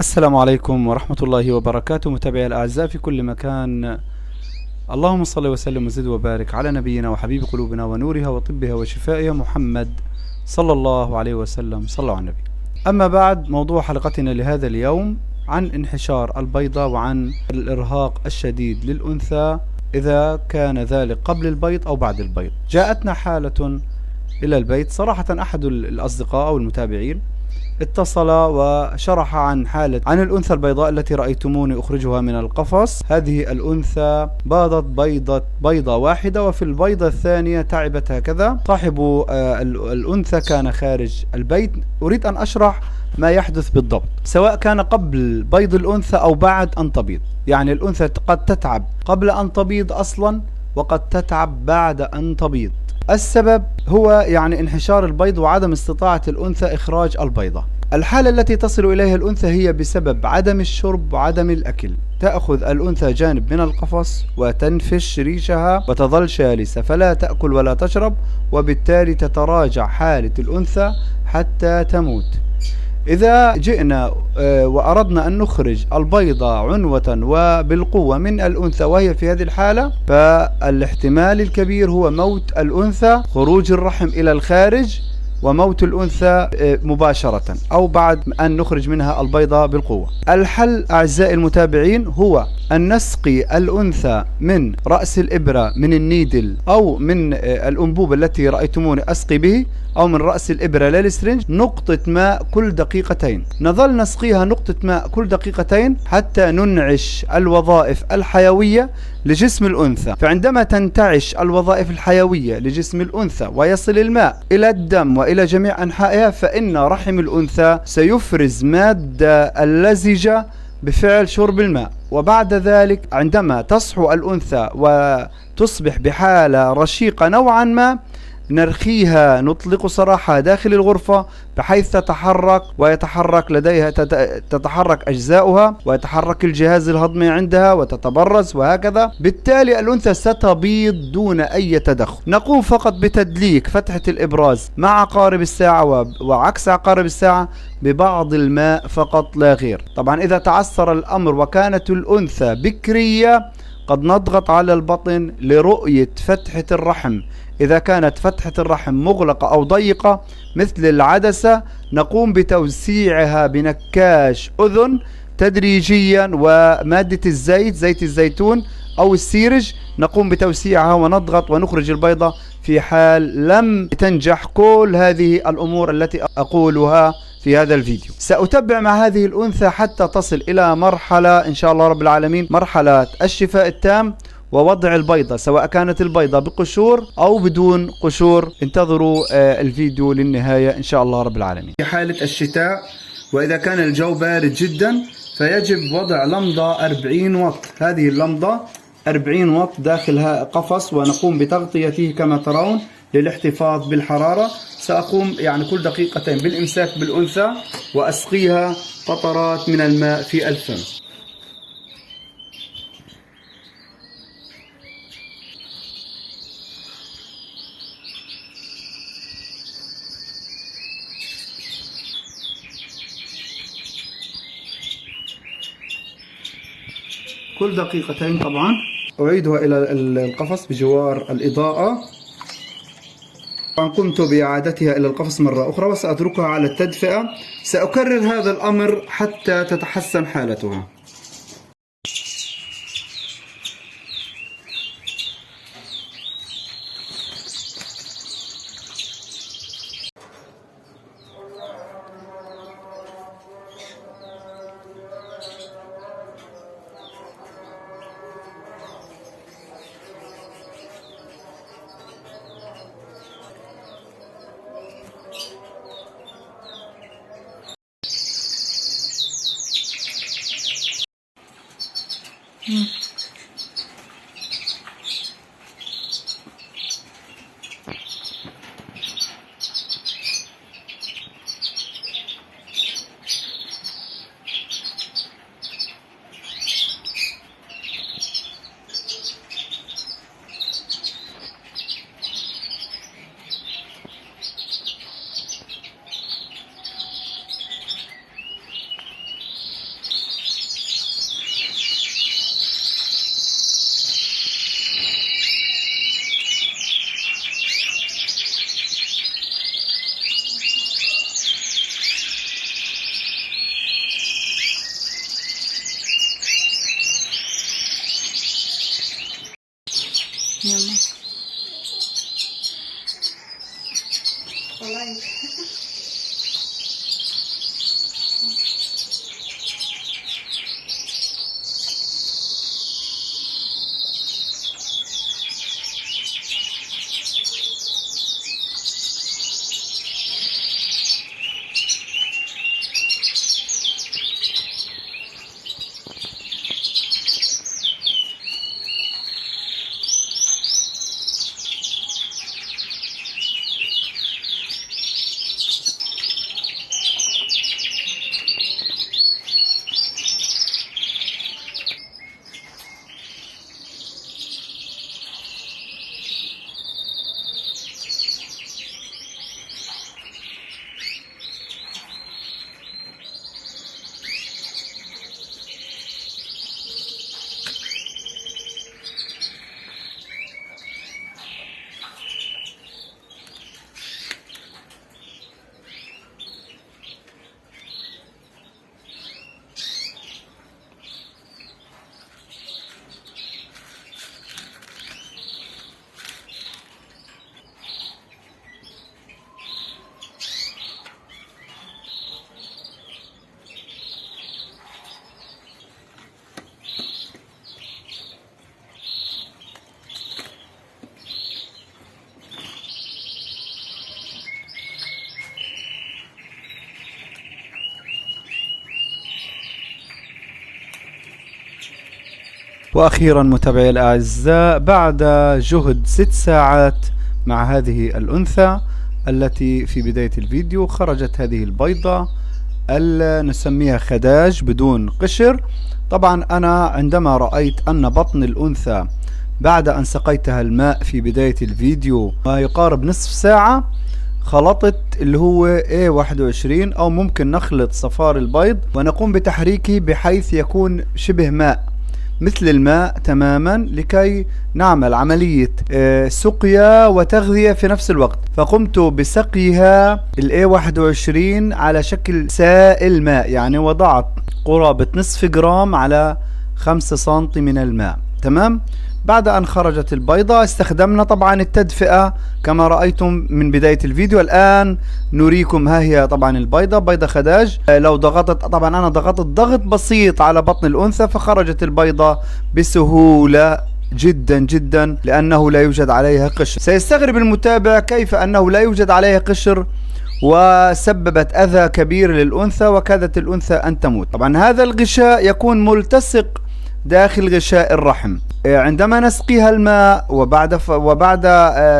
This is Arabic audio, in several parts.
السلام عليكم ورحمة الله وبركاته، متابعي الأعزاء في كل مكان. اللهم صل وسلم وزد وبارك على نبينا وحبيب قلوبنا ونورها وطبها وشفائها محمد صلى الله عليه وسلم. صلوا على النبي. أما بعد، موضوع حلقتنا لهذا اليوم عن انحشار البيضة وعن الإرهاق الشديد للأنثى إذا كان ذلك قبل البيض أو بعد البيض. جاءتنا حالة إلى البيت، صراحة أحد الأصدقاء أو المتابعين اتصل وشرح عن الأنثى البيضاء التي رأيتموني أخرجها من القفص. هذه الأنثى باضت بيضة واحدة، وفي البيضة الثانية تعبت هكذا. صاحب الأنثى كان خارج البيت. أريد أن أشرح ما يحدث بالضبط، سواء كان قبل بيض الأنثى أو بعد أن تبيض. يعني الأنثى قد تتعب قبل أن تبيض أصلا، وقد تتعب بعد أن تبيض. السبب هو انحشار البيض وعدم استطاعة الأنثى إخراج البيضة. الحالة التي تصل إليها الأنثى هي بسبب عدم الشرب وعدم الأكل. تأخذ الأنثى جانب من القفص وتنفش ريشها وتظل جالسة، فلا تأكل ولا تشرب، وبالتالي تتراجع حالة الأنثى حتى تموت. إذا جئنا وأردنا أن نخرج البيضة عنوة وبالقوة من الأنثى وهي في هذه الحالة، فالاحتمال الكبير هو موت الأنثى، خروج الرحم إلى الخارج، وموت الأنثى مباشرة أو بعد أن نخرج منها البيضة بالقوة. الحل أعزائي المتابعين هو أن نسقي الأنثى من رأس الإبرة، من النيدل أو من الأنبوب التي رأيتموني أسقي به، أو من رأس الإبرة للسرنج، نقطة ماء كل دقيقتين. نظل نسقيها نقطة ماء كل دقيقتين حتى ننعش الوظائف الحيوية لجسم الأنثى. فعندما تنتعش الوظائف الحيوية لجسم الأنثى ويصل الماء إلى الدم وإلى جميع أنحائها، فإن رحم الأنثى سيفرز مادة اللزجة بفعل شرب الماء. وبعد ذلك عندما تصحو الأنثى وتصبح بحالة رشيقة نوعا ما، نرخيها، نطلق سراحها داخل الغرفة بحيث تتحرك ويتحرك لديها تتحرك أجزاؤها، ويتحرك الجهاز الهضمي عندها وتتبرز، وهكذا. بالتالي الأنثى ستبيض دون أي تدخل. نقوم فقط بتدليك فتحة الإبراز مع عقارب الساعة وعكس عقارب الساعة ببعض الماء فقط لا غير. طبعا إذا تعثر الأمر وكانت الأنثى بكرية، قد نضغط على البطن لرؤية فتحة الرحم. إذا كانت فتحة الرحم مغلقة أو ضيقة مثل العدسة، نقوم بتوسيعها بنكاش أذن تدريجيا، ومادة الزيت، زيت الزيتون أو السيرج، نقوم بتوسيعها ونضغط ونخرج البيضة في حال لم تنجح كل هذه الأمور التي أقولها في هذا الفيديو. سأتبع مع هذه الأنثى حتى تصل إلى مرحلة إن شاء الله رب العالمين، مرحلة الشفاء التام ووضع البيضة، سواء كانت البيضة بقشور أو بدون قشور. انتظروا الفيديو للنهاية إن شاء الله رب العالمين. في حالة الشتاء وإذا كان الجو بارد جدا، فيجب وضع لمضة 40 واط. هذه اللمضة 40 واط داخلها قفص، ونقوم بتغطيته كما ترون للاحتفاظ بالحرارة. سأقوم كل دقيقتين بالإمساك بالأنثى وأسقيها قطرات من الماء في الفم. كل دقيقتين طبعا أعيدها إلى القفص بجوار الإضاءة. قمت بإعادتها إلى القفص مرة أخرى وسأتركها على التدفئة. سأكرر هذا الأمر حتى تتحسن حالتها. والله. وأخيرا متابعي الأعزاء، بعد جهد 6 ساعات مع هذه الأنثى التي في بداية الفيديو خرجت هذه البيضة نسميها خداج بدون قشر. طبعا أنا عندما رأيت أن بطن الأنثى بعد أن سقيتها الماء في بداية الفيديو ما يقارب نصف ساعة، خلطت اللي هو A21 أو ممكن نخلط صفار البيض ونقوم بتحريكه بحيث يكون شبه ماء مثل الماء تماما لكي نعمل عملية سقيا وتغذية في نفس الوقت. فقمت بسقيها A21 على شكل سائل ماء، يعني وضعت قرابة نصف جرام على 5 سنتي من الماء. تمام. بعد أن خرجت البيضة استخدمنا طبعا التدفئة كما رأيتم من بداية الفيديو. الآن نريكم، ها هي طبعا البيضة، بيضة خداج. لو ضغطت، طبعا أنا ضغطت ضغط بسيط على بطن الأنثى فخرجت البيضة بسهولة جدا جدا لأنه لا يوجد عليها قشر. سيستغرب المتابع كيف أنه لا يوجد عليها قشر وسببت أذى كبير للأنثى وكادت الأنثى أن تموت. طبعا هذا الغشاء يكون ملتصق داخل غشاء الرحم. عندما نسقيها الماء وبعد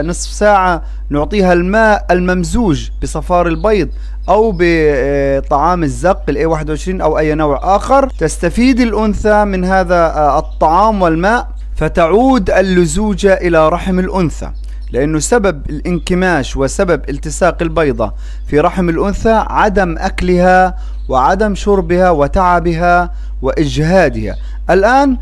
نصف ساعة نعطيها الماء الممزوج بصفار البيض أو بطعام الزق A21 أو أي نوع آخر، تستفيد الأنثى من هذا الطعام والماء فتعود اللزوجة إلى رحم الأنثى، لأنه سبب الانكماش وسبب التصاق البيضة في رحم الأنثى عدم أكلها وعدم شربها وتعبها وإجهادها. الآن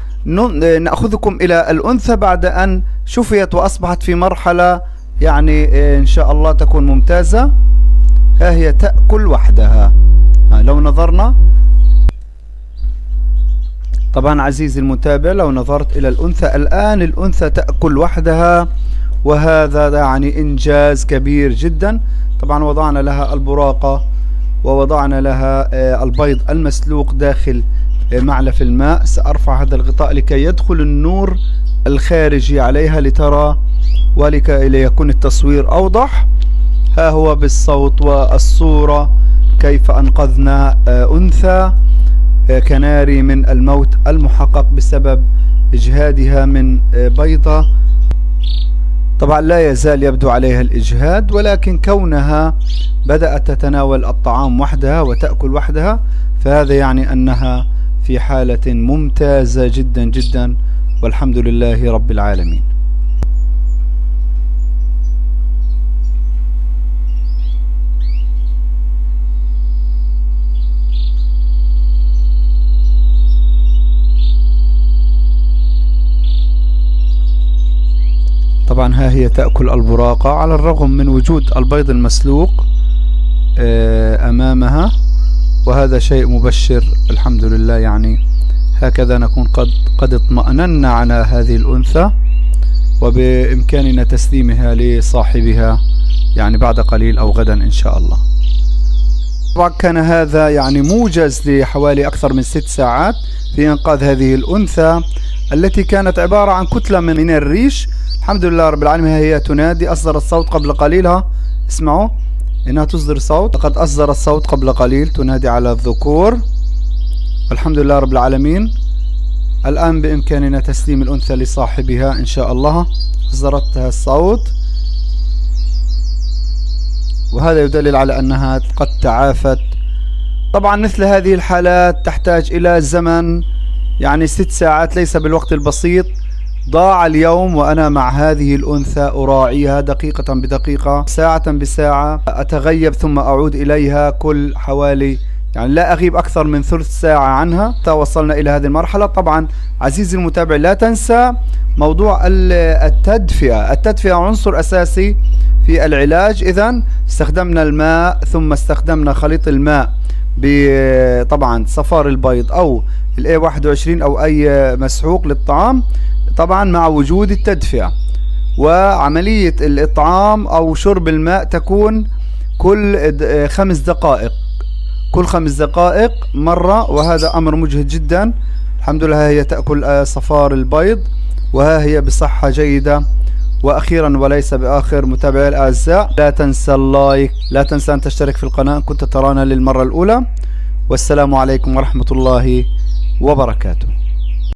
نأخذكم إلى الأنثى بعد أن شفيت وأصبحت في مرحلة يعني إن شاء الله تكون ممتازة. ها هي تأكل وحدها. لو نظرنا طبعا عزيزي المتابع، لو نظرت إلى الأنثى الآن، الأنثى تأكل وحدها، وهذا يعني إنجاز كبير جدا. طبعا وضعنا لها البراقة ووضعنا لها البيض المسلوق داخل معلف الماء. سأرفع هذا الغطاء لكي يدخل النور الخارجي عليها لترى ولكي ليكون التصوير أوضح. ها هو بالصوت والصورة كيف أنقذنا أنثى كناري من الموت المحقق بسبب إجهادها من بيضة. طبعا لا يزال يبدو عليها الإجهاد، ولكن كونها بدأت تتناول الطعام وحدها وتأكل وحدها فهذا يعني أنها في حالة ممتازة جدا جدا، والحمد لله رب العالمين. طبعا ها هي تأكل البراقة على الرغم من وجود البيض المسلوق أمامها، وهذا شيء مبشر الحمد لله. يعني هكذا نكون قد اطمأننا على هذه الأنثى وبإمكاننا تسليمها لصاحبها يعني بعد قليل أو غدا إن شاء الله. طبعا كان هذا يعني موجز لحوالي أكثر من 6 ساعات في إنقاذ هذه الأنثى التي كانت عبارة عن كتلة من الريش. الحمد لله رب العالمين، هي تنادي. أصدرت صوت قبل قليل، اسمعوا إنها تصدر صوت، لقد أصدرت صوت قبل قليل تنادي على الذكور. الحمد لله رب العالمين. الآن بإمكاننا تسليم الأنثى لصاحبها إن شاء الله. أصدرتها الصوت، وهذا يدلل على أنها قد تعافت. طبعا مثل هذه الحالات تحتاج إلى زمن، يعني 6 ساعات ليس بالوقت البسيط. ضاع اليوم وأنا مع هذه الأنثى أراعيها دقيقة بدقيقة، ساعة بساعة، أتغيب ثم أعود إليها كل حوالي، يعني لا أغيب أكثر من ثلث ساعة عنها حتى وصلنا إلى هذه المرحلة. طبعا عزيزي المتابع لا تنسى موضوع التدفئة. التدفئة عنصر أساسي في العلاج. إذن استخدمنا الماء ثم استخدمنا خليط الماء طبعا صفار البيض أو A21 أو أي مسحوق للطعام، طبعا مع وجود التدفئة. وعملية الإطعام أو شرب الماء تكون كل 5 دقائق، كل 5 دقائق مرة، وهذا أمر مجهد جدا. الحمد لله هي تأكل صفار البيض وها هي بصحة جيدة. وأخيرا وليس بآخر متابعي الأعزاء، لا تنسى اللايك، لا تنسى أن تشترك في القناة إن كنت ترانا للمرة الأولى. والسلام عليكم ورحمة الله وبركاته.